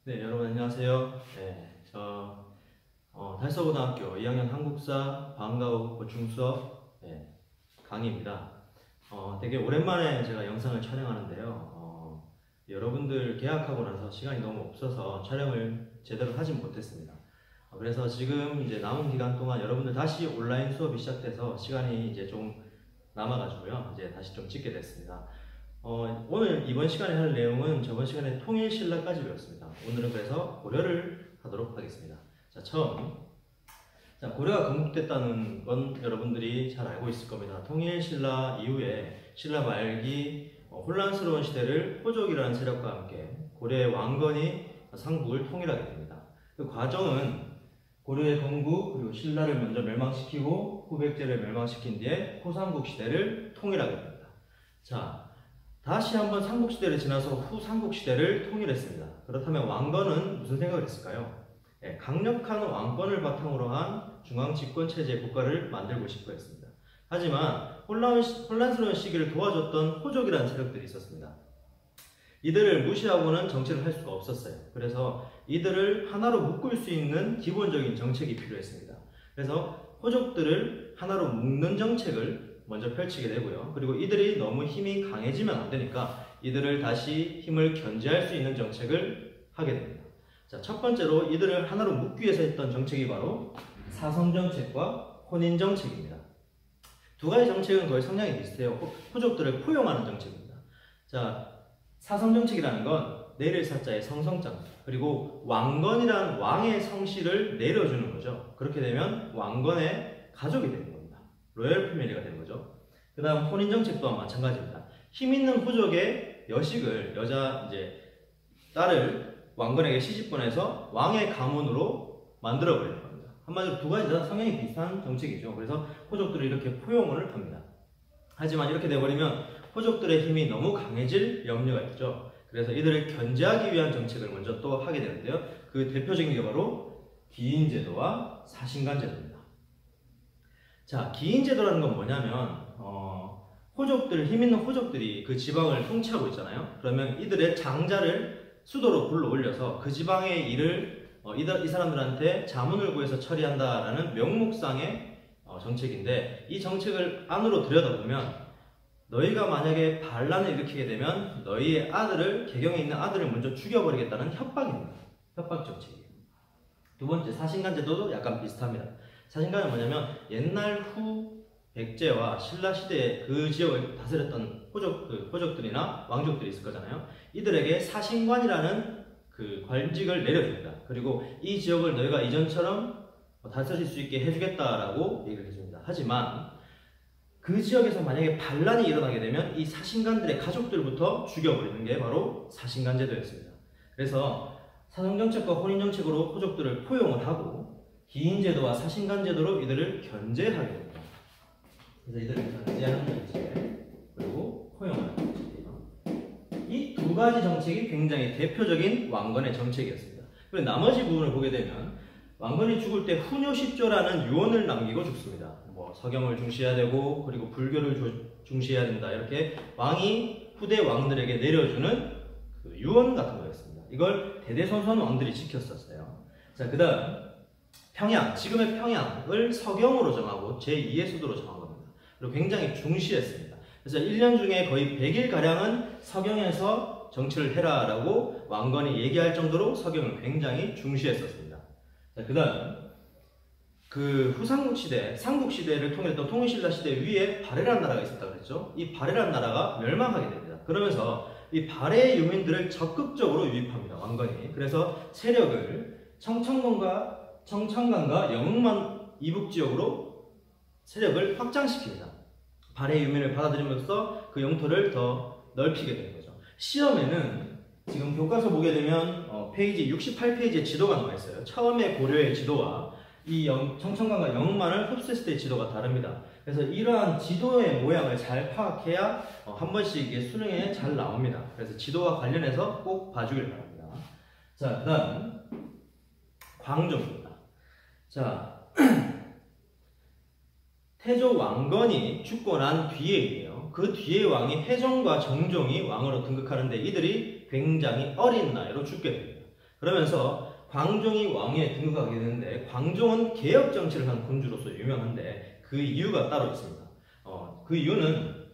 네, 여러분 안녕하세요. 네, 달서고등학교 2학년 한국사 방과후 보충 수업 강의입니다. 되게 오랜만에 제가 영상을 촬영하는데요. 여러분들 개학하고 나서 시간이 너무 없어서 촬영을 제대로 하지 못했습니다. 그래서 지금 이제 남은 기간 동안 여러분들 다시 온라인 수업이 시작돼서 시간이 이제 좀 남아가지고요. 이제 다시 좀 찍게 됐습니다. 오늘 이번 시간에 할 내용은 저번 시간에 통일신라까지 배웠습니다. 오늘은 그래서 고려를 하도록 하겠습니다. 자, 처음. 자, 고려가 건국됐다는 건 여러분들이 잘 알고 있을 겁니다. 통일신라 이후에 신라 말기 혼란스러운 시대를 호족이라는 세력과 함께 고려의 왕건이 상국을 통일하게 됩니다. 그 과정은 고려의 건국 그리고 신라를 먼저 멸망시키고 후백제를 멸망시킨 뒤에 후삼국 시대를 통일하게 됩니다. 자, 다시 한번 삼국시대를 지나서 후삼국시대를 통일했습니다. 그렇다면 왕건은 무슨 생각을 했을까요? 강력한 왕권을 바탕으로 한 중앙집권체제 국가를 만들고 싶어 했습니다. 하지만 혼란스러운 시기를 도와줬던 호족이라는 세력들이 있었습니다. 이들을 무시하고는 정치를 할 수가 없었어요. 그래서 이들을 하나로 묶을 수 있는 기본적인 정책이 필요했습니다. 그래서 호족들을 하나로 묶는 정책을 먼저 펼치게 되고요. 그리고 이들이 너무 힘이 강해지면 안 되니까 이들을 다시 힘을 견제할 수 있는 정책을 하게 됩니다. 자, 첫 번째로 이들을 하나로 묶기 위해서 했던 정책이 바로 사성정책과 혼인정책입니다. 두 가지 정책은 거의 성향이 비슷해요. 호족들을 포용하는 정책입니다. 자, 사성정책이라는 건 내릴 사자의 성성자입니다. 그리고 왕건이란 왕의 성씨를 내려주는 거죠. 그렇게 되면 왕건의 가족이 되는 겁니다. 로열 패밀리가 되는 거죠. 그 다음 혼인정책 또한 마찬가지입니다. 힘있는 호족의 여식을 딸을 왕건에게 시집보내서 왕의 가문으로 만들어버리는 겁니다. 한마디로 두 가지 다 성향이 비슷한 정책이죠. 그래서 호족들을 이렇게 포용을 합니다. 하지만 이렇게 돼버리면 호족들의 힘이 너무 강해질 염려가 있죠. 그래서 이들을 견제하기 위한 정책을 먼저 또 하게 되는데요. 그 대표적인 게 바로 기인제도와 사신간제도입니다. 자, 기인제도라는 건 뭐냐면 힘 있는 호족들이 그 지방을 통치하고 있잖아요. 그러면 이들의 장자를 수도로 불러 올려서 그 지방의 일을 이 사람들한테 자문을 구해서 처리한다라는 명목상의 정책인데, 이 정책을 안으로 들여다보면 너희가 만약에 반란을 일으키게 되면 너희의 아들을, 개경에 있는 아들을 먼저 죽여버리겠다는 협박입니다. 협박 정책이에요. 두 번째, 사신간제도도 약간 비슷합니다. 사신간은 뭐냐면 옛날 후백제와 신라시대에 그 지역을 다스렸던 호족들이나 왕족들이 있을 거잖아요. 이들에게 사신관이라는 그 관직을 내려줍니다. 그리고 이 지역을 너희가 이전처럼 다스릴 수 있게 해주겠다라고 얘기를 해줍니다. 하지만 그 지역에서 만약에 반란이 일어나게 되면 이 사신관들의 가족들부터 죽여버리는 게 바로 사신간제도였습니다. 그래서 사성정책과 혼인정책으로 호족들을 포용을 하고 기인제도와 사신간제도로 이들을 견제하게 됩니다. 그래서 이들을 견제하는 정책, 그리고 포용하는 정책이에요. 이 두 가지 정책이 굉장히 대표적인 왕건의 정책이었습니다. 그리고 나머지 부분을 보게 되면 왕건이 죽을 때 후뇨십조라는 유언을 남기고 죽습니다. 서경을 중시해야 되고, 그리고 불교를 중시해야 된다. 이렇게 왕이 후대 왕들에게 내려주는 그 유언 같은 거였습니다. 이걸 대대손손 왕들이 지켰었어요. 자, 그 다음 평양, 지금의 평양을 서경으로 정하고 제2의 수도로 정한 겁니다. 그리고 굉장히 중시했습니다. 그래서 1년 중에 거의 100일가량은 서경에서 정치를 해라라고 왕건이 얘기할 정도로 서경을 굉장히 중시했었습니다. 자, 그 다음 그 후삼국시대, 삼국시대를 통일했던 통일신라 시대 위에 발해라는 나라가 있었다고 그랬죠. 이 발해라는 나라가 멸망하게 됩니다. 그러면서 이 발해의 유민들을 적극적으로 유입합니다. 왕건이. 그래서 세력을 청천강과 영흥만 이북지역으로 세력을 확장시킵니다. 발해의 유민을 받아들이면서 그 영토를 더 넓히게 되는 거죠. 시험에는 지금 교과서 보게 되면 페이지 68페이지에 지도가 나와 있어요. 처음에 고려의 지도와 이 청천강과 영흥만을 흡수했을 때의 지도가 다릅니다. 그래서 이러한 지도의 모양을 잘 파악해야 한 번씩 이게 수능에 잘 나옵니다. 그래서 지도와 관련해서 꼭 봐주길 바랍니다. 자, 그 다음 광종입니다. 자, 태조 왕건이 죽고 난 뒤에이에요. 그 뒤에 왕이 회종과 정종이 왕으로 등극하는데 이들이 굉장히 어린 나이로 죽게 됩니다. 그러면서 광종이 왕위에 등극하게 되는데 광종은 개혁 정치를 한 군주로서 유명한데 그 이유가 따로 있습니다. 그 이유는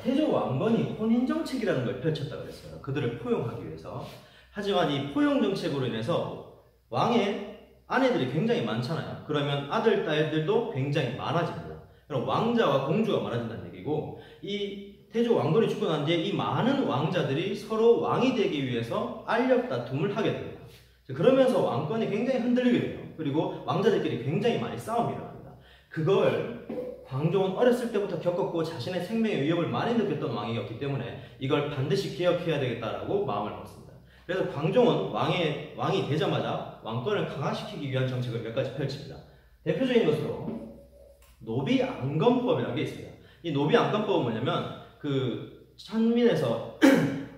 태조 왕건이 혼인 정책이라는 걸 펼쳤다고 했어요. 그들을 포용하기 위해서. 하지만 이 포용 정책으로 인해서 왕의 아내들이 굉장히 많잖아요. 그러면 아들, 딸들도 굉장히 많아집니다. 그럼 왕자와 공주가 많아진다는 얘기고, 이 태조 왕건이 죽고 난 뒤에 이 많은 왕자들이 서로 왕이 되기 위해서 알력 다툼을 하게 됩니다. 그러면서 왕권이 굉장히 흔들리게 돼요. 그리고 왕자들끼리 굉장히 많이 싸움이 일어납니다. 그걸 광종은 어렸을 때부터 겪었고 자신의 생명의 위협을 많이 느꼈던 왕이었기 때문에 이걸 반드시 개혁해야 되겠다라고 마음을 먹습니다. 그래서 광종은 왕이 되자마자 왕권을 강화시키기 위한 정책을 몇 가지 펼칩니다. 대표적인 것으로 노비안건법이라는 게 있습니다. 이 노비안건법은 뭐냐면 천민에서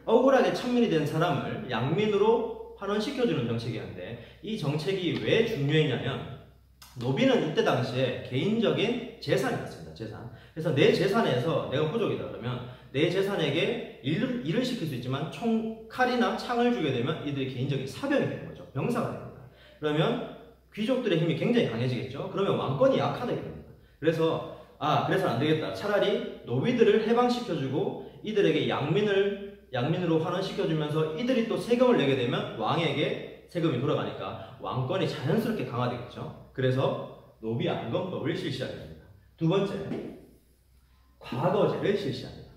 억울하게 천민이 된 사람을 양민으로 환원시켜주는 정책이었는데, 이 정책이 왜 중요했냐면 노비는 이때 당시에 개인적인 재산이었습니다. 재산. 그래서 내 재산에서 내가 호족이다 그러면 내 재산에게 일을 시킬 수 있지만 칼이나 창을 주게 되면 이들이 개인적인 사병이 되는 거죠. 병사가 됩니다. 그러면 귀족들의 힘이 굉장히 강해지겠죠. 그러면 왕권이 약화되게 됩니다. 그래서 안 되겠다. 차라리 노비들을 해방시켜주고 이들에게 양민으로 환원시켜주면서 이들이 또 세금을 내게 되면 왕에게 세금이 돌아가니까 왕권이 자연스럽게 강화되겠죠. 그래서 노비안건법을 실시하게 됩니다. 두 번째, 과거제를 실시합니다.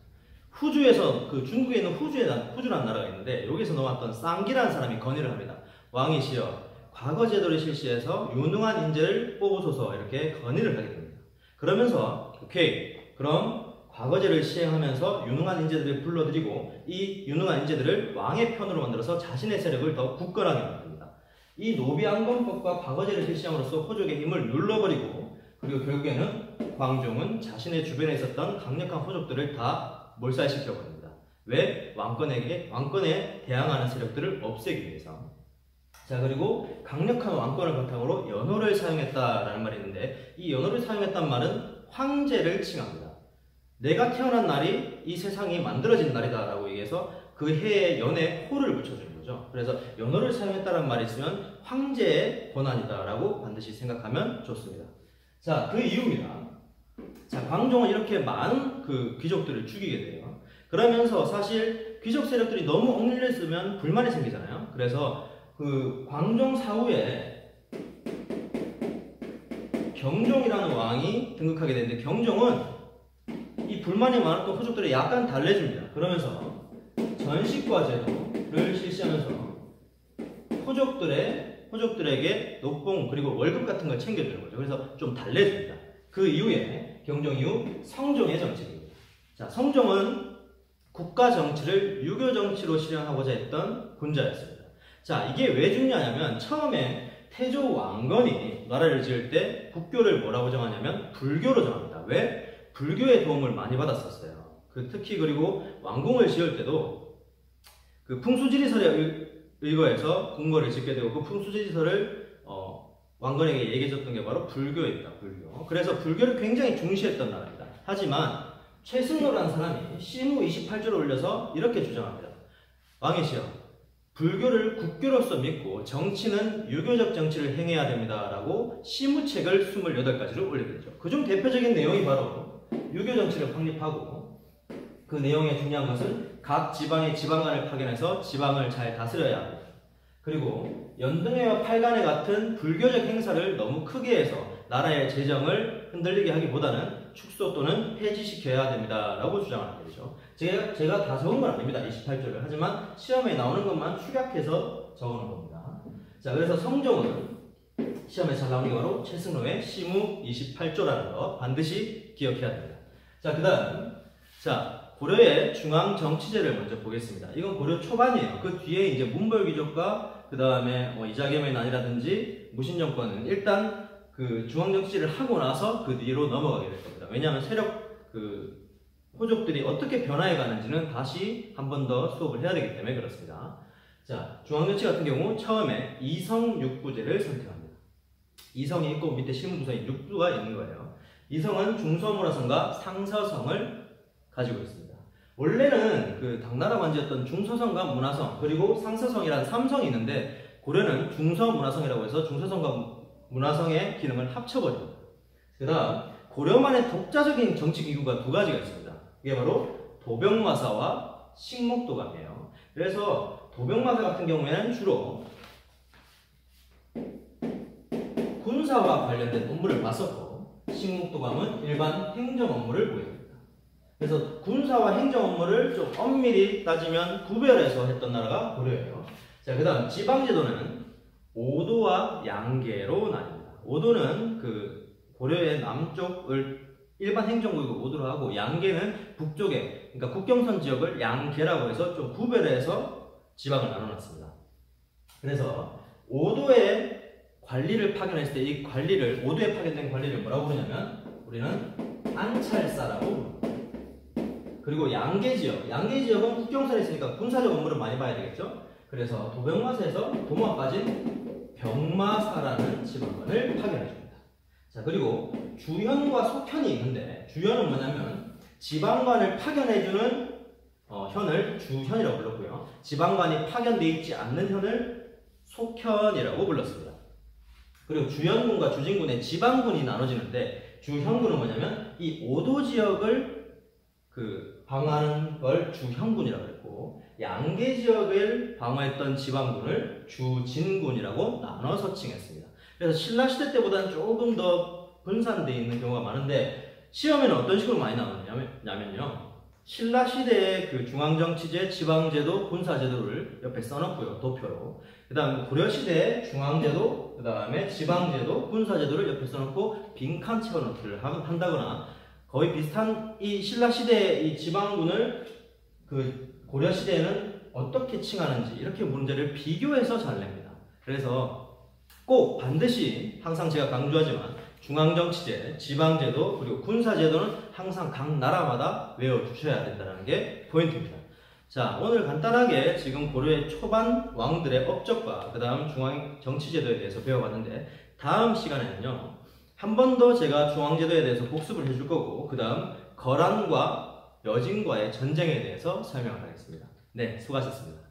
후주에서 중국에 있는 후주라는 나라가 있는데 여기서 넘어왔던 쌍기라는 사람이 건의를 합니다. 왕이시여, 과거제도를 실시해서 유능한 인재를 뽑으소서, 이렇게 건의를 하게 됩니다. 그러면서 오케이, 그럼 과거제를 시행하면서 유능한 인재들을 불러들이고 이 유능한 인재들을 왕의 편으로 만들어서 자신의 세력을 더 굳건하게 만듭니다. 이 노비안건법과 과거제를 실시함으로써 호족의 힘을 눌러버리고, 그리고 결국에는 광종은 자신의 주변에 있었던 강력한 호족들을 다 몰살시켜버립니다. 왜? 왕권에 대항하는 세력들을 없애기 위해서. 자, 그리고 강력한 왕권을 바탕으로 연호를 사용했다라는 말이 있는데, 이 연호를 사용했단 말은 황제를 칭합니다. 내가 태어난 날이 이 세상이 만들어진 날이다 라고 얘기해서 그 해에 연에 호를 붙여주는 거죠. 그래서 연호를 사용했다는 말이 있으면 황제의 권한이다 라고 반드시 생각하면 좋습니다. 자, 그 이유입니다. 자, 광종은 이렇게 많은 귀족들을 죽이게 돼요. 그러면서 사실 귀족 세력들이 너무 억눌려 있으면 불만이 생기잖아요. 그래서 광종 사후에 경종이라는 왕이 등극하게 되는데, 경종은 이 불만이 많았던 호족들을 약간 달래줍니다. 그러면서 전식과 제도를 실시하면서 호족들에게 녹봉 그리고 월급 같은 걸 챙겨주는 거죠. 그래서 좀 달래줍니다. 그 이후에 경종 이후 성종의 정책입니다. 자, 성종은 국가 정치를 유교 정치로 실현하고자 했던 군자였습니다. 자, 이게 왜 중요하냐면 처음에 태조 왕건이 나라를 지을 때 국교를 뭐라고 정하냐면 불교로 정합니다. 왜? 불교의 도움을 많이 받았었어요. 특히 그리고 왕궁을 지을 때도 풍수지리설에 의거해서 궁궐을 짓게 되고 그 풍수지리설을 왕건에게 얘기해줬던 게 바로 불교입니다. 불교. 그래서 불교를 굉장히 중시했던 나라입니다. 하지만 최승로라는 사람이 시무 28조를 올려서 이렇게 주장합니다. 왕이시여, 불교를 국교로서 믿고 정치는 유교적 정치를 행해야 됩니다 라고 시무책을 28가지를 올리게 되죠. 그중 대표적인 내용이 바로 유교 정치를 확립하고, 그 내용의 중요한 것은 각 지방의 지방간을 파견해서 지방을 잘 다스려야 합니다. 그리고 연등회와 팔간회 같은 불교적 행사를 너무 크게 해서 나라의 재정을 흔들리게 하기보다는 축소 또는 폐지시켜야 됩니다 라고 주장하는 거죠. 제가 다 적은 건 아닙니다. 28조를. 하지만 시험에 나오는 것만 축약해서 적어놓은 겁니다. 자, 그래서 성종은 시험에 잘 나오는 게 바로 최승로의 시무 28조라는 거 반드시 기억해야 됩니다. 자, 그 다음, 고려의 중앙정치제를 먼저 보겠습니다. 이건 고려 초반이에요. 그 뒤에 이제 문벌귀족과 그 다음에 이자겸의 난이라든지 무신정권은 일단 중앙정치제를 하고 나서 그 뒤로 넘어가게 될 겁니다. 왜냐하면 호족들이 어떻게 변화해 가는지는 다시 한 번 더 수업을 해야 되기 때문에 그렇습니다. 자, 중앙정치 같은 경우 처음에 이성육부제를 선택합니다. 이성이 있고 밑에 실무부서인 육부가 있는 거예요. 이성은 중서문화성과 상서성을 가지고 있습니다. 원래는 그 당나라 관제였던 중서성과 문화성 그리고 상서성이라는 3성이 있는데 고려는 중서문화성이라고 해서 중서성과 문화성의 기능을 합쳐버립니다. 그 다음 고려만의 독자적인 정치 기구가 두 가지가 있습니다. 이게 바로 도병마사와 식목도감이에요. 그래서 도병마사 같은 경우에는 주로 군사와 관련된 업무를 봤었고 식목도감은 일반 행정 업무를 보여줍니다. 그래서 군사와 행정 업무를 좀 엄밀히 따지면 구별해서 했던 나라가 고려예요. 자, 그 다음 지방제도는 오도와 양계로 나뉩니다. 오도는 그 고려의 남쪽을 일반 행정구역을 오도로 하고 양계는 북쪽에 그러니까 국경선 지역을 양계라고 해서 좀 구별해서 지방을 나눠놨습니다. 그래서 오도의 관리를 파견했을 때 이 관리를 오도에 파견된 관리를 뭐라고 부르냐면 우리는 안찰사라고 부릅니다. 그리고 양계지역은 국경선에 있으니까 군사적 업무를 많이 봐야 되겠죠. 그래서 도병마사에서 도마 빠진 병마사라는 지방관을 파견해줍니다. 자, 그리고 주현과 속현이 있는데 주현은 뭐냐면 지방관을 파견해주는 현을 주현이라고 불렀고요. 지방관이 파견되어 있지 않는 현을 속현이라고 불렀습니다. 그리고 주현군과 주진군의 지방군이 나눠지는데 주현군은 뭐냐면 이 오도 지역을 방어하는 걸 주현군이라고 했고 양계 지역을 방어했던 지방군을 주진군이라고 나눠서 칭했습니다. 그래서 신라시대 때보다는 조금 더 분산되어 있는 경우가 많은데 시험에는 어떤 식으로 많이 나오냐면요. 신라시대의 그 중앙정치제, 지방제도, 군사제도를 옆에 써놓고요. 도표로. 그 다음 고려시대의 중앙제도, 그 다음에 지방제도, 군사제도를 옆에 써놓고 빈칸 채워넣기를 한다거나 거의 비슷한 이 신라시대의 이 지방군을 그 고려시대에는 어떻게 칭하는지 이렇게 문제를 비교해서 잘 냅니다. 그래서 꼭 반드시 항상 제가 강조하지만 중앙정치제, 지방제도, 그리고 군사제도는 항상 각 나라마다 외워두셔야 된다는 게 포인트입니다. 자, 오늘 간단하게 지금 고려의 초반 왕들의 업적과 그 다음 중앙정치제도에 대해서 배워봤는데 다음 시간에는요. 한 번 더 제가 중앙제도에 대해서 복습을 해줄 거고 그 다음 거란과 여진과의 전쟁에 대해서 설명을 하겠습니다. 네, 수고하셨습니다.